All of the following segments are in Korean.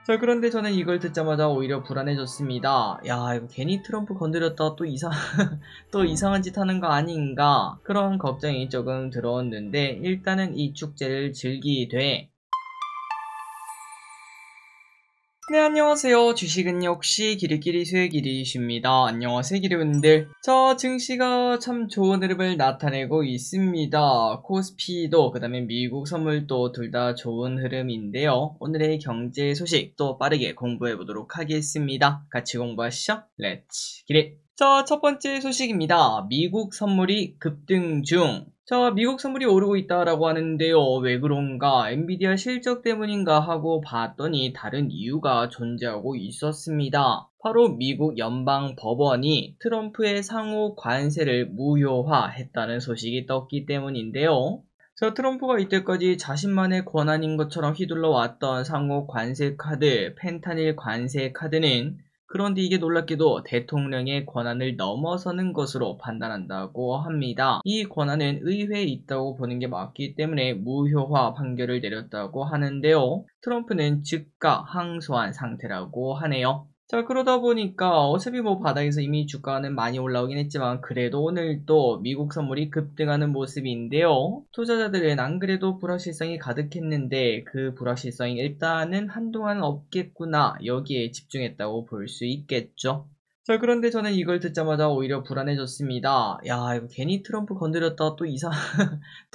자, 그런데 저는 이걸 듣자마자 오히려 불안해졌습니다. 야, 이거 괜히 트럼프 건드렸다 또 또 이상한 짓 하는 거 아닌가? 그런 걱정이 조금 들어왔는데, 일단은 이 축제를 즐기되, 네, 안녕하세요. 주식은 역시 길이길이 쇠길이십니다. 안녕하세요, 기리분들. 저 증시가 참 좋은 흐름을 나타내고 있습니다. 코스피도 그 다음에 미국 선물도 둘 다 좋은 흐름인데요. 오늘의 경제 소식 또 빠르게 공부해 보도록 하겠습니다. 같이 공부하시죠. 렛츠 기릿. 자, 첫 번째 소식입니다. 미국 선물이 급등 중. 자, 미국 선물이 오르고 있다라고 하는데요. 왜 그런가? 엔비디아 실적 때문인가 하고 봤더니 다른 이유가 존재하고 있었습니다. 바로 미국 연방 법원이 트럼프의 상호 관세를 무효화했다는 소식이 떴기 때문인데요. 자, 트럼프가 이때까지 자신만의 권한인 것처럼 휘둘러 왔던 상호 관세 카드, 펜타닐 관세 카드는 그런데 이게 놀랍게도 대통령의 권한을 넘어서는 것으로 판단한다고 합니다. 이 권한은 의회에 있다고 보는 게 맞기 때문에 무효화 판결을 내렸다고 하는데요. 트럼프는 즉각 항소한 상태라고 하네요. 자, 그러다 보니까 어차피 바닥에서 이미 주가는 많이 올라오긴 했지만 그래도 오늘 또 미국 선물이 급등하는 모습인데요. 투자자들은 안 그래도 불확실성이 가득했는데 그 불확실성이 일단은 한동안 없겠구나 여기에 집중했다고 볼 수 있겠죠. 자, 그런데 저는 이걸 듣자마자 오히려 불안해졌습니다. 야, 이거 괜히 트럼프 건드렸다 또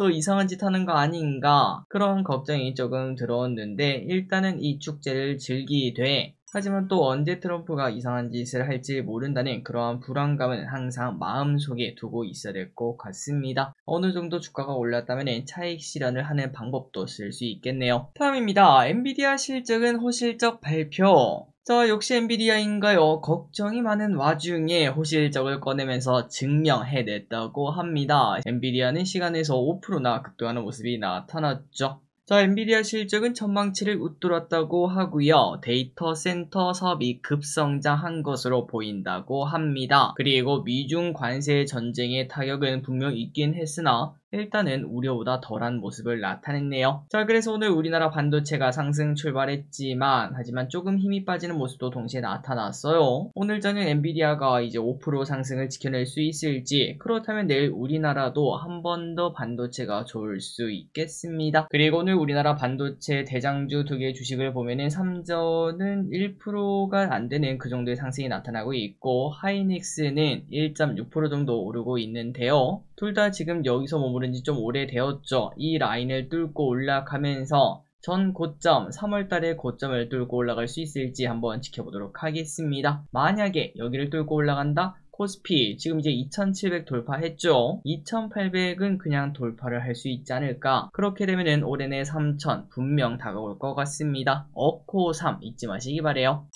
이상한 짓 하는 거 아닌가? 그런 걱정이 조금 들어왔는데 일단은 이 축제를 즐기되 하지만 또 언제 트럼프가 이상한 짓을 할지 모른다는 그러한 불안감은 항상 마음속에 두고 있어야 될 것 같습니다. 어느 정도 주가가 올랐다면 차익 실현을 하는 방법도 쓸 수 있겠네요. 다음입니다. 엔비디아 실적은 호실적 발표. 자, 역시 엔비디아인가요? 걱정이 많은 와중에 호실적을 꺼내면서 증명해냈다고 합니다. 엔비디아는 시간에서 5%나 급등하는 모습이 나타났죠. 자, 엔비디아 실적은 전망치를 웃돌았다고 하고요. 데이터 센터 사업이 급성장한 것으로 보인다고 합니다. 그리고 미중 관세 전쟁의 타격은 분명 있긴 했으나 일단은 우려보다 덜한 모습을 나타냈네요. 자, 그래서 오늘 우리나라 반도체가 상승 출발했지만 하지만 조금 힘이 빠지는 모습도 동시에 나타났어요. 오늘 저녁 엔비디아가 이제 5% 상승을 지켜낼 수 있을지, 그렇다면 내일 우리나라도 한 번 더 반도체가 좋을 수 있겠습니다. 그리고 오늘 우리나라 반도체 대장주 두 개 주식을 보면은 삼전은 1%가 안 되는 그 정도의 상승이 나타나고 있고 하이닉스는 1.6% 정도 오르고 있는데요. 둘 다 지금 여기서 머무른 지 좀 오래되었죠. 이 라인을 뚫고 올라가면서 전 고점, 3월달에 고점을 뚫고 올라갈 수 있을지 한번 지켜보도록 하겠습니다. 만약에 여기를 뚫고 올라간다? 코스피 지금 이제 2700 돌파했죠. 2800은 그냥 돌파를 할 수 있지 않을까. 그렇게 되면은 올해 내 3000 분명 다가올 것 같습니다. 업코 3 잊지 마시기 바래요.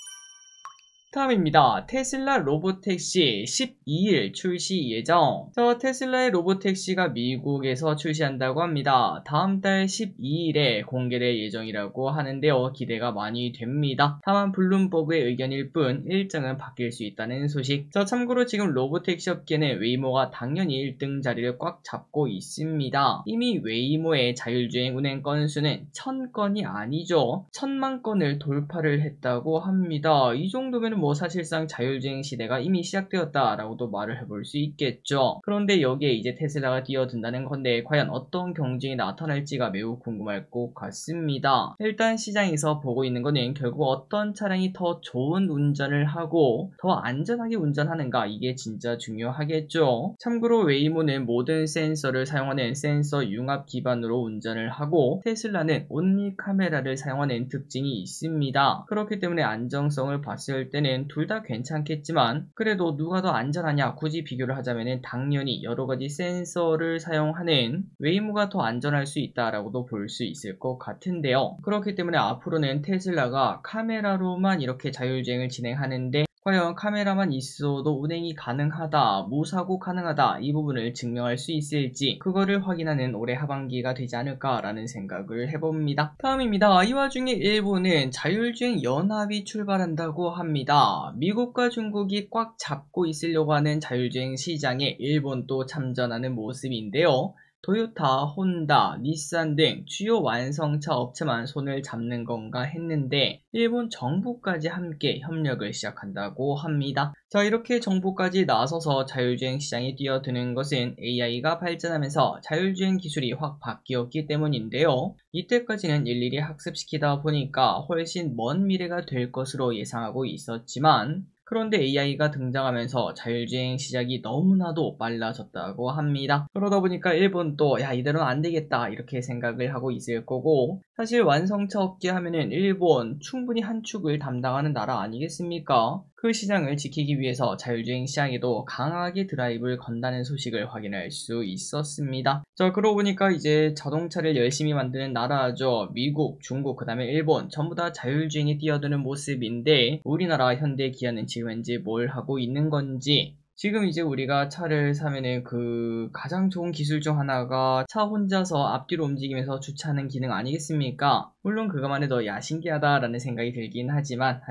다음입니다. 테슬라 로보택시 12일 출시 예정. 테슬라의 로보택시가 미국에서 출시한다고 합니다. 다음 달 12일에 공개될 예정이라고 하는데요. 기대가 많이 됩니다. 다만 블룸버그의 의견일 뿐 일정은 바뀔 수 있다는 소식. 참고로 지금 로보택시 업계는 웨이모가 당연히 1등 자리를 꽉 잡고 있습니다. 이미 웨이모의 자율주행 운행 건수는 1000건이 아니죠. 1000만 건을 돌파를 했다고 합니다. 이 정도면 사실상 자율주행 시대가 이미 시작되었다라고도 말을 해볼 수 있겠죠. 그런데 여기에 이제 테슬라가 뛰어든다는 건데 과연 어떤 경쟁이 나타날지가 매우 궁금할 것 같습니다. 일단 시장에서 보고 있는 거는 결국 어떤 차량이 더 좋은 운전을 하고 더 안전하게 운전하는가, 이게 진짜 중요하겠죠. 참고로 웨이모는 모든 센서를 사용하는 센서 융합 기반으로 운전을 하고 테슬라는 온리 카메라를 사용하는 특징이 있습니다. 그렇기 때문에 안정성을 봤을 때는 둘 다 괜찮겠지만 그래도 누가 더 안전하냐 굳이 비교를 하자면 당연히 여러가지 센서를 사용하는 웨이모가 더 안전할 수 있다라고도 볼 수 있을 것 같은데요. 그렇기 때문에 앞으로는 테슬라가 카메라로만 이렇게 자율주행을 진행하는데 과연 카메라만 있어도 운행이 가능하다, 무사고 가능하다, 이 부분을 증명할 수 있을지 그거를 확인하는 올해 하반기가 되지 않을까라는 생각을 해봅니다. 다음입니다. 이 와중에 일본은 자율주행 연합이 출발한다고 합니다. 미국과 중국이 꽉 잡고 있으려고 하는 자율주행 시장에 일본도 참전하는 모습인데요. 토요타, 혼다, 닛산 등 주요 완성차 업체만 손을 잡는 건가 했는데 일본 정부까지 함께 협력을 시작한다고 합니다. 자, 이렇게 정부까지 나서서 자율주행 시장에 뛰어드는 것은 AI가 발전하면서 자율주행 기술이 확 바뀌었기 때문인데요. 이때까지는 일일이 학습시키다 보니까 훨씬 먼 미래가 될 것으로 예상하고 있었지만 그런데 AI가 등장하면서 자율주행 시작이 너무나도 빨라졌다고 합니다. 그러다 보니까 일본도 야, 이대로는 안 되겠다 이렇게 생각을 하고 있을 거고, 사실 완성차 업계 하면은 일본 충분히 한 축을 담당하는 나라 아니겠습니까? 그 시장을 지키기 위해서 자율주행 시장에도 강하게 드라이브를 건다는 소식을 확인할 수 있었습니다. 자, 그러고 보니까 이제 자동차를 열심히 만드는 나라죠. 미국, 중국, 그 다음에 일본 전부 다 자율주행에 뛰어드는 모습인데 우리나라 현대 기아는 지금 현재 뭘 하고 있는 건지, 지금 이제 우리가 차를 사면은 그 가장 좋은 기술 중 하나가 차 혼자서 앞뒤로 움직이면서 주차하는 기능 아니겠습니까? 물론 그것만 해도 야, 신기하다라는 생각이 들긴 하지만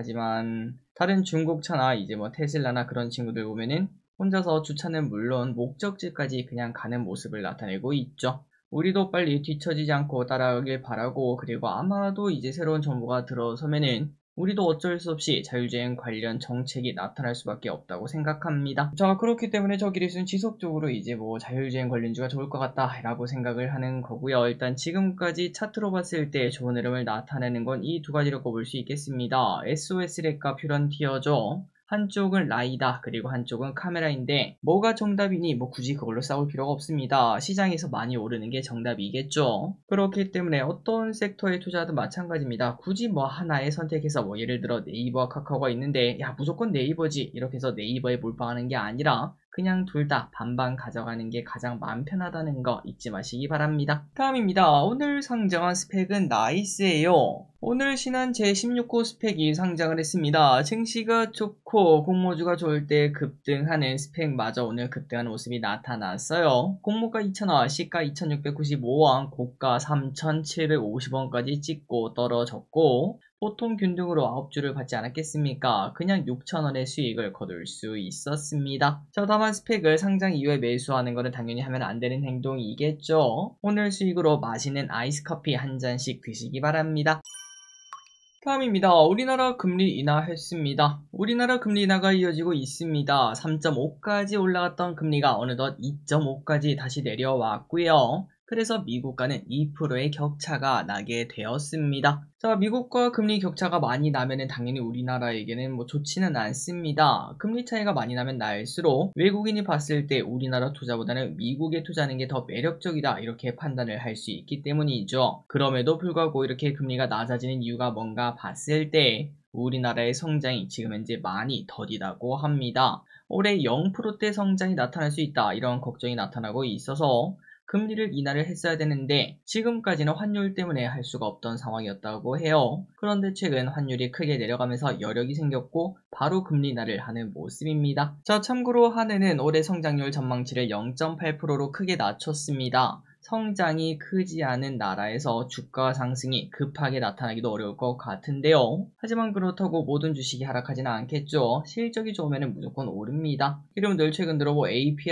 다른 중국 차나 이제 뭐 테슬라나 그런 친구들 보면은 혼자서 주차는 물론 목적지까지 그냥 가는 모습을 나타내고 있죠. 우리도 빨리 뒤처지지 않고 따라가길 바라고, 그리고 아마도 이제 새로운 정부가 들어서면은 우리도 어쩔 수 없이 자율주행 관련 정책이 나타날 수밖에 없다고 생각합니다. 자, 그렇기 때문에 저 기리스는 지속적으로 이제 뭐 자율주행 관련주가 좋을 것 같다 라고 생각을 하는 거고요. 일단 지금까지 차트로 봤을 때 좋은 흐름을 나타내는 건 이 두 가지로 꼽을 수 있겠습니다. SOS 렉과 퓨런티어죠. 한쪽은 라이다, 그리고 한쪽은 카메라인데 뭐가 정답이니 뭐 굳이 그걸로 싸울 필요가 없습니다. 시장에서 많이 오르는 게 정답이겠죠. 그렇기 때문에 어떤 섹터에 투자하든 마찬가지입니다. 굳이 뭐 하나에 선택해서 뭐 예를 들어 네이버와 카카오가 있는데 야, 무조건 네이버지 이렇게 해서 네이버에 몰빵하는 게 아니라 그냥 둘 다 반반 가져가는 게 가장 마음 편하다는 거 잊지 마시기 바랍니다. 다음입니다. 오늘 상장한 스펙은 나이스예요. 오늘 신한 제16호 스펙이 상장을 했습니다. 증시가 좋고 공모주가 좋을 때 급등하는 스펙마저 오늘 급등하는 모습이 나타났어요. 공모가 2,000원, 시가 2,695원, 고가 3,750원까지 찍고 떨어졌고 보통 균등으로 9주를 받지 않았겠습니까? 그냥 6,000원의 수익을 거둘 수 있었습니다. 자, 다만 스펙을 상장 이후에 매수하는 것은 당연히 하면 안 되는 행동이겠죠. 오늘 수익으로 맛있는 아이스 커피 한 잔씩 드시기 바랍니다. 다음입니다. 우리나라 금리 인하했습니다. 우리나라 금리 인하가 이어지고 있습니다. 3.5까지 올라갔던 금리가 어느덧 2.5까지 다시 내려왔고요. 그래서 미국과는 2%의 격차가 나게 되었습니다. 자, 미국과 금리 격차가 많이 나면은 당연히 우리나라에게는 뭐 좋지는 않습니다. 금리 차이가 많이 나면 날수록 외국인이 봤을 때 우리나라 투자보다는 미국에 투자하는 게 더 매력적이다 이렇게 판단을 할 수 있기 때문이죠. 그럼에도 불구하고 이렇게 금리가 낮아지는 이유가 뭔가 봤을 때 우리나라의 성장이 지금 현재 많이 더디다고 합니다. 올해 0%대 성장이 나타날 수 있다 이런 걱정이 나타나고 있어서 금리를 인하를 했어야 되는데 지금까지는 환율 때문에 할 수가 없던 상황이었다고 해요. 그런데 최근 환율이 크게 내려가면서 여력이 생겼고 바로 금리 인하를 하는 모습입니다. 자, 참고로 한해는 올해 성장률 전망치를 0.8%로 크게 낮췄습니다. 성장이 크지 않은 나라에서 주가 상승이 급하게 나타나기도 어려울 것 같은데요. 하지만 그렇다고 모든 주식이 하락하지는 않겠죠. 실적이 좋으면 무조건 오릅니다. 여러분들 최근 들어 뭐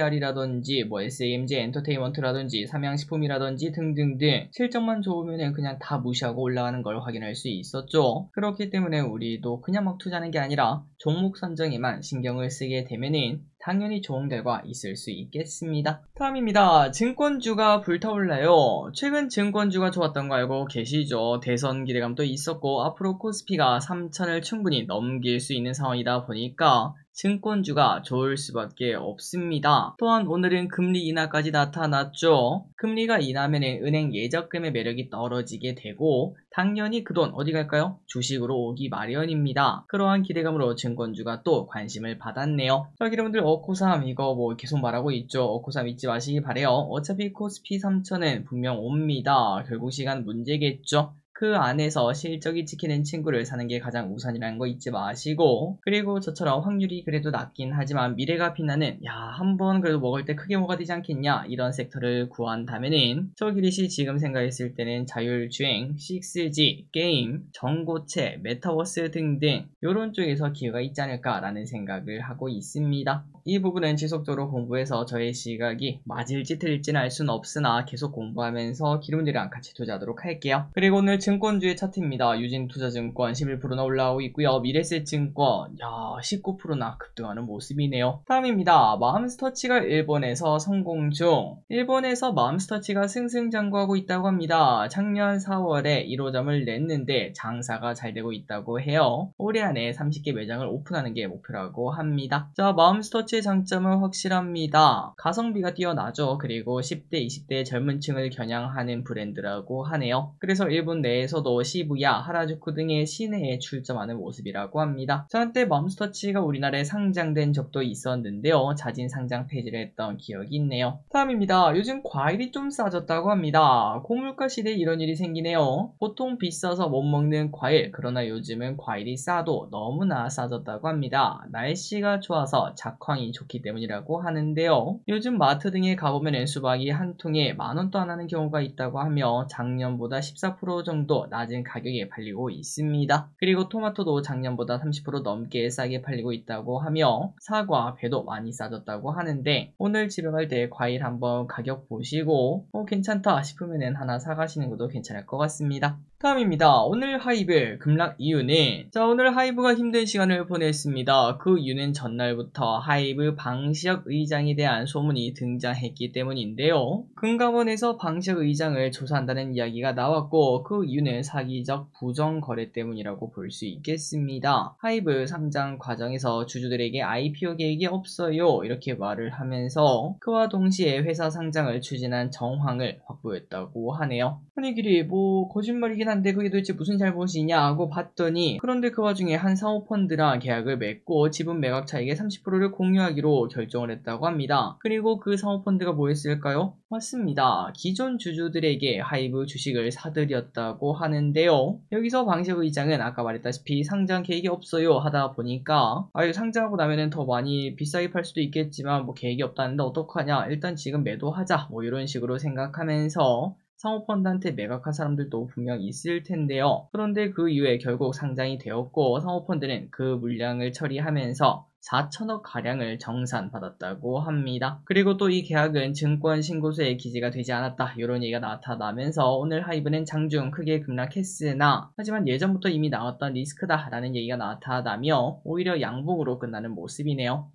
APR이라든지 뭐 SAMG 엔터테인먼트라든지 삼양식품이라든지 등등등 실적만 좋으면 그냥 다 무시하고 올라가는 걸 확인할 수 있었죠. 그렇기 때문에 우리도 그냥 막 투자하는 게 아니라 종목 선정에만 신경을 쓰게 되면은 당연히 좋은 결과 있을 수 있겠습니다. 다음입니다. 증권주가 불타올라요. 최근 증권주가 좋았던 거 알고 계시죠? 대선 기대감도 있었고 앞으로 코스피가 3,000을 충분히 넘길 수 있는 상황이다 보니까 증권주가 좋을 수밖에 없습니다. 또한 오늘은 금리 인하까지 나타났죠. 금리가 인하면 은행 예적금의 매력이 떨어지게 되고 당연히 그 돈 어디 갈까요? 주식으로 오기 마련입니다. 그러한 기대감으로 증권주가 또 관심을 받았네요. 자, 여러분들 어코삼 이거 뭐 계속 말하고 있죠. 어코삼 잊지 마시기 바래요. 어차피 코스피 3,000은 분명 옵니다. 결국 시간 문제겠죠. 그 안에서 실적이 찍히는 친구를 사는 게 가장 우선이라는 거 잊지 마시고, 그리고 저처럼 확률이 그래도 낮긴 하지만 미래가 빛나는 한번 그래도 먹을 때 크게 먹어야 되지 않겠냐 이런 섹터를 구한다면은 저 기릿이 지금 생각했을 때는 자율주행, 6G, 게임, 전고체, 메타버스 등등 요런 쪽에서 기회가 있지 않을까라는 생각을 하고 있습니다. 이 부분은 지속적으로 공부해서 저의 시각이 맞을지 틀릴지는 알 수는 없으나 계속 공부하면서 기론이랑 같이 투자하도록 할게요. 그리고 오늘 증권주의 차트입니다. 유진투자증권 11%나 올라오고 있고요. 미래세증권 19%나 급등하는 모습이네요. 다음입니다. 맘스터치가 일본에서 성공 중. 일본에서 맘스터치가 승승장구하고 있다고 합니다. 작년 4월에 1호점을 냈는데 장사가 잘 되고 있다고 해요. 올해 안에 30개 매장을 오픈하는 게 목표라고 합니다. 자, 맘스터치의 장점은 확실합니다. 가성비가 뛰어나죠. 그리고 10대, 20대 젊은 층을 겨냥하는 브랜드라고 하네요. 그래서 일본 내에서도 시부야, 하라주쿠 등의 시내에 출점하는 모습이라고 합니다. 자, 한때 맘스터치가 우리나라에 상장된 적도 있었는데요. 자진 상장 폐지를 했던 기억이 있네요. 다음입니다. 요즘 과일이 좀 싸졌다고 합니다. 고물가 시대에 이런 일이 생기네요. 보통 비싸서 못 먹는 과일, 그러나 요즘은 과일이 싸도 너무나 싸졌다고 합니다. 날씨가 좋아서 작황이 좋기 때문이라고 하는데요. 요즘 마트 등에 가보면 수박이 한 통에 10,000원도 안 하는 경우가 있다고 하며 작년보다 14% 정도 낮은 가격에 팔리고 있습니다. 그리고 토마토도 작년보다 30% 넘게 싸게 팔리고 있다고 하며 사과, 배도 많이 싸졌다고 하는데 오늘 집에 갈 때 과일 한번 가격 보시고 괜찮다 싶으면 하나 사가시는 것도 괜찮을 것 같습니다. 다음입니다. 오늘 하이브 급락 이유는 오늘 하이브가 힘든 시간을 보냈습니다. 그 이유는 전날부터 하이브 방시혁 의장에 대한 소문이 등장했기 때문인데요. 금감원에서 방시혁 의장을 조사한다는 이야기가 나왔고 그 이유는 사기적 부정 거래 때문이라고 볼 수 있겠습니다. 하이브 상장 과정에서 주주들에게 IPO 계획이 없어요 이렇게 말을 하면서 그와 동시에 회사 상장을 추진한 정황을 확보했다고 하네요. 아니 길이 거짓말이긴 한데 그게 도대체 무슨 잘못이냐 하고 봤더니 그런데 그 와중에 한 사모펀드랑 계약을 맺고 지분 매각 차익의 30%를 공유하기로 결정을 했다고 합니다. 그리고 그 사모펀드가 뭐였을까요? 맞습니다. 기존 주주들에게 하이브 주식을 사들였다고 하는데요. 여기서 방시혁 의장은 아까 말했다시피 상장 계획이 없어요 하다 보니까 상장하고 나면은 더 많이 비싸게 팔 수도 있겠지만 계획이 없다는데 어떡하냐 일단 지금 매도하자 이런 식으로 생각하면서 사모펀드한테 매각한 사람들도 분명 있을 텐데요. 그런데 그 이후에 결국 상장이 되었고 사모펀드는 그 물량을 처리하면서 4천억 가량을 정산받았다고 합니다. 그리고 또 이 계약은 증권신고서에 기재가 되지 않았다 이런 얘기가 나타나면서 오늘 하이브는 장중 크게 급락했으나 하지만 예전부터 이미 나왔던 리스크다 라는 얘기가 나타나며 오히려 양봉으로 끝나는 모습이네요.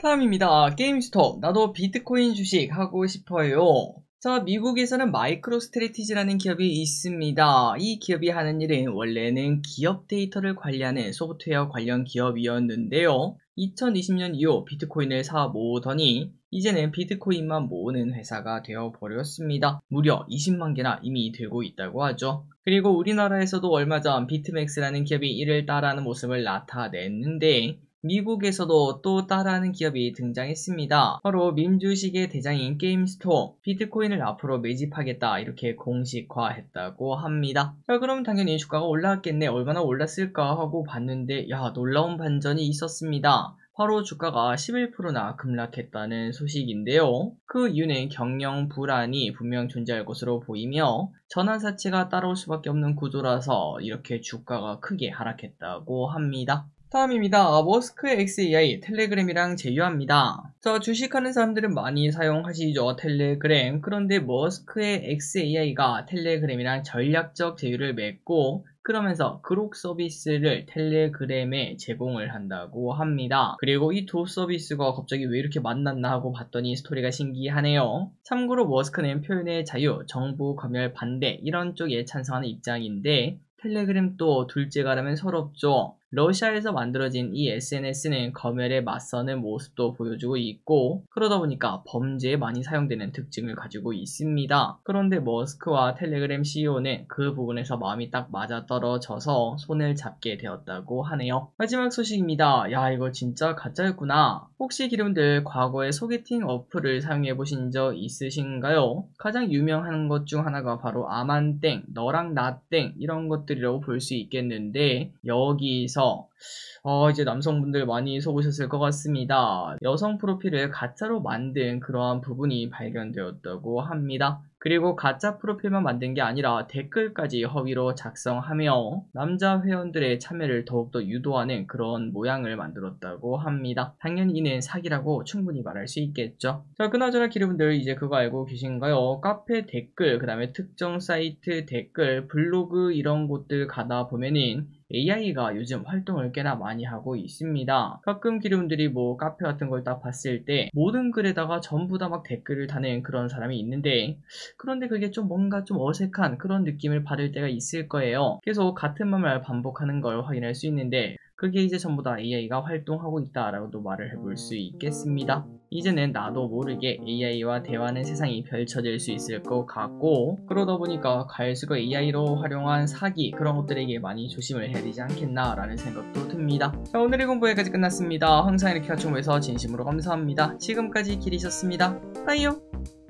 다음입니다. 게임스톱 나도 비트코인 주식 하고 싶어요. 자, 미국에서는 마이크로스트래티지라는 기업이 있습니다. 이 기업이 하는 일은 원래는 기업 데이터를 관리하는 소프트웨어 관련 기업이었는데요. 2020년 이후 비트코인을 사 모으더니 이제는 비트코인만 모으는 회사가 되어버렸습니다. 무려 20만 개나 이미 되고 있다고 하죠. 그리고 우리나라에서도 얼마 전 비트맥스라는 기업이 이를 따라하는 모습을 나타냈는데 미국에서도 또 따라하는 기업이 등장했습니다. 바로 민주시계 대장인 게임스톱, 비트코인을 앞으로 매집하겠다 이렇게 공식화했다고 합니다. 자, 그럼 당연히 주가가 올라왔겠네. 얼마나 올랐을까 하고 봤는데 놀라운 반전이 있었습니다. 바로 주가가 11%나 급락했다는 소식인데요. 그 이유는 경영 불안이 분명 존재할 것으로 보이며 전환사채가 따라올 수밖에 없는 구조라서 이렇게 주가가 크게 하락했다고 합니다. 다음입니다. 머스크의 XAI 텔레그램이랑 제휴합니다. 자, 주식하는 사람들은 많이 사용하시죠, 텔레그램. 그런데 머스크의 XAI가 텔레그램이랑 전략적 제휴를 맺고 그러면서 그룹 서비스를 텔레그램에 제공을 한다고 합니다. 그리고 이 두 서비스가 갑자기 왜 이렇게 만났나 하고 봤더니 스토리가 신기하네요. 참고로 머스크는 표현의 자유, 정부 검열 반대 이런 쪽에 찬성하는 입장인데 텔레그램 또 둘째 가라면 서럽죠. 러시아에서 만들어진 이 SNS는 검열에 맞서는 모습도 보여주고 있고 그러다 보니까 범죄에 많이 사용되는 특징을 가지고 있습니다. 그런데 머스크와 텔레그램 CEO는 그 부분에서 마음이 딱 맞아떨어져서 손을 잡게 되었다고 하네요. 마지막 소식입니다. 야, 이거 진짜 가짜였구나. 혹시 기름들 과거에 소개팅 어플을 사용해보신 적 있으신가요? 가장 유명한 것 중 하나가 바로 아만땡, 너랑 나땡 이런 것들이라고 볼 수 있겠는데 여기서 이제 남성분들 많이 속으셨을 것 같습니다. 여성 프로필을 가짜로 만든 그러한 부분이 발견되었다고 합니다. 그리고 가짜 프로필만 만든 게 아니라 댓글까지 허위로 작성하며 남자 회원들의 참여를 더욱더 유도하는 그런 모양을 만들었다고 합니다. 당연히 이는 사기라고 충분히 말할 수 있겠죠. 자, 그나저나 기르분들 이제 그거 알고 계신가요? 카페 댓글, 그 다음에 특정 사이트 댓글, 블로그 이런 곳들 가다 보면은 AI가 요즘 활동을 꽤나 많이 하고 있습니다. 가끔 기르분들이 뭐 카페 같은 걸 딱 봤을 때 모든 글에다가 전부 다 막 댓글을 다는 그런 사람이 있는데 그런데 그게 좀 뭔가 좀 어색한 그런 느낌을 받을 때가 있을 거예요. 계속 같은 말을 반복하는 걸 확인할 수 있는데 그게 이제 전부 다 AI가 활동하고 있다라고도 말을 해볼 수 있겠습니다. 이제는 나도 모르게 AI와 대화하는 세상이 펼쳐질 수 있을 것 같고 그러다 보니까 갈수록 AI로 활용한 사기 그런 것들에게 많이 조심을 해야 되지 않겠나 라는 생각도 듭니다. 자, 오늘의 공부 여기까지 끝났습니다. 항상 이렇게 같이 공부해서 진심으로 감사합니다. 지금까지 길이셨습니다. 빠이요.